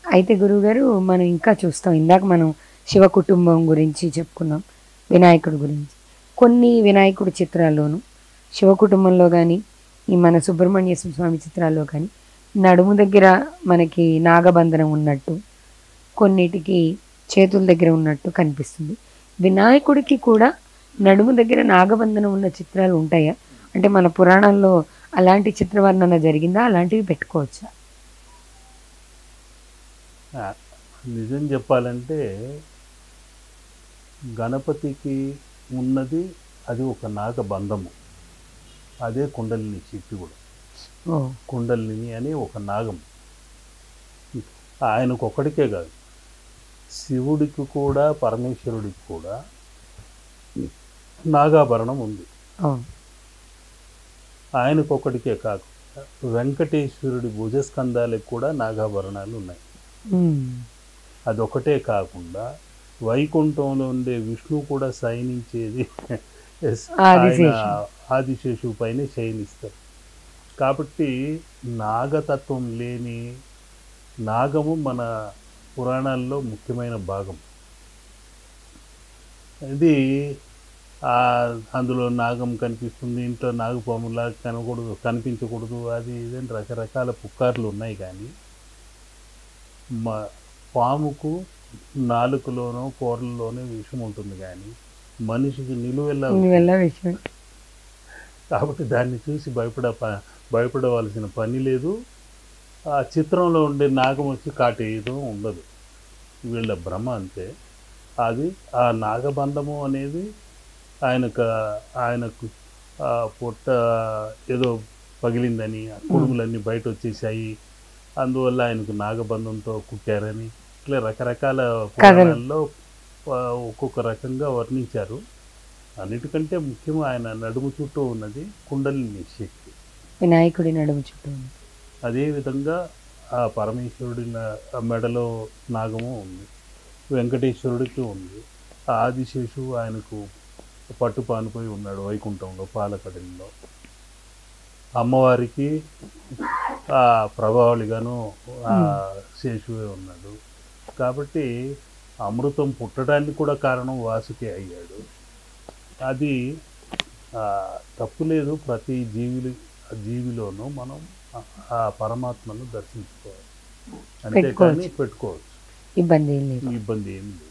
అయితే గురువుగారు మనం ఇంకా చూస్తాం. ఇందాక మనం శివ కుటుంబం గురించి చెప్పుకున్నాం. వినాయకుడి గురించి. కొన్ని వినాయకుడి చిత్రాల్లోనూ, శివ కుటుంబంలో గానీ, ఈ మన సుబ్రహ్మణ్యేశ్వర స్వామి చిత్రాల్లో కానీ, నడుము దగ్గర మనకి నాగబంధనం ఉన్నట్టు, కొన్నిటికి చేతుల దగ్గర ఉన్నట్టు కనిపిస్తుంది. వినాయకుడికి కూడా నడుము దగ్గర నాగబంధనం ఉన్న చిత్రాలు ఉంటాయా? అంటే మన పురాణాల్లో అలాంటి చిత్రవర్ణన జరిగిందా? అలాంటివి పెట్టుకోవచ్చా? ఆ, నిజం చెప్పాలంటే గణపతికి ఉన్నది అది ఒక నాగబంధము. అదే కుండలిని శక్తి కూడా. ఓహ్! కుండలిని అనే ఒక నాగం. ఆయనకు ఒక్కడికే కాదు, శివుడికి కూడా పరమేశ్వరుడికి కూడా నాగాభరణం ఉంది. అవును. ఆయనకు ఒక్కడికే కాదు, వెంకటేశ్వరుడి భుజస్కంధాలకు కూడా నాగాభరణాలు ఉన్నాయి. హ్మ్. అదొకటే కాకుండా వైకుంఠంలో ఉండే విష్ణువు కూడా శయనించేది ఆయన ఆదిశేషు. ఆదిశేషువు పైనే శయనిస్తారు. కాబట్టి నాగతత్వం లేని నాగము మన పురాణాల్లో ముఖ్యమైన భాగం. ఇది అందులో నాగం కనిపిస్తుంది, ఇంట్లో నాగపాములా కనిపించకూడదు, అది ఇదని రకరకాల పుకార్లు ఉన్నాయి. కానీ మా పాముకు నాలుకలోనో కూరల్లోనో విషం ఉంటుంది, కానీ మనిషికి నిలువెల్లా విషయం. కాబట్టి దాన్ని చూసి భయపడవలసిన పని లేదు. ఆ చిత్రంలో ఉండే నాగం వచ్చి కాటేయడం ఉండదు. వీళ్ళ భ్రమ అంతే. అది ఆ నాగబంధము అనేది ఆయనకు పొట్ట ఏదో పగిలిందని, కుడుములన్నీ బయట వచ్చేసాయి, అందువల్ల ఆయనకు నాగబంధంతో కుట్టారని, ఇట్లా రకరకాల పురాణాల్లో ఒక్కొక్క రకంగా వర్ణించారు. అన్నిటికంటే ముఖ్యం ఆయన నడుము చుట్టూ ఉన్నది కుండలిని శక్తి. వినాయకుడి నడుము చుట్టూ. అదేవిధంగా ఆ పరమేశ్వరుడి మెడలో నాగము ఉంది, వెంకటేశ్వరుడికి ఉంది. ఆదిశేషు ఆయనకు పట్టు పానిపోయి ఉన్నాడు వైకుంఠంలో పాలకడలిలో. అమ్మవారికి ఆ ప్రభావళిగాను ఆ శేషువే ఉన్నాడు. కాబట్టి అమృతం పుట్టడానికి కూడా కారణం వాసుకే అయ్యాడు. అది తప్పు లేదు. ప్రతి జీవిలోనూ మనం ఆ పరమాత్మను దర్శించుకోవాలి, అంతేకాని పెట్టుకోవచ్చు. ఇబ్బంది ఏం లేదు.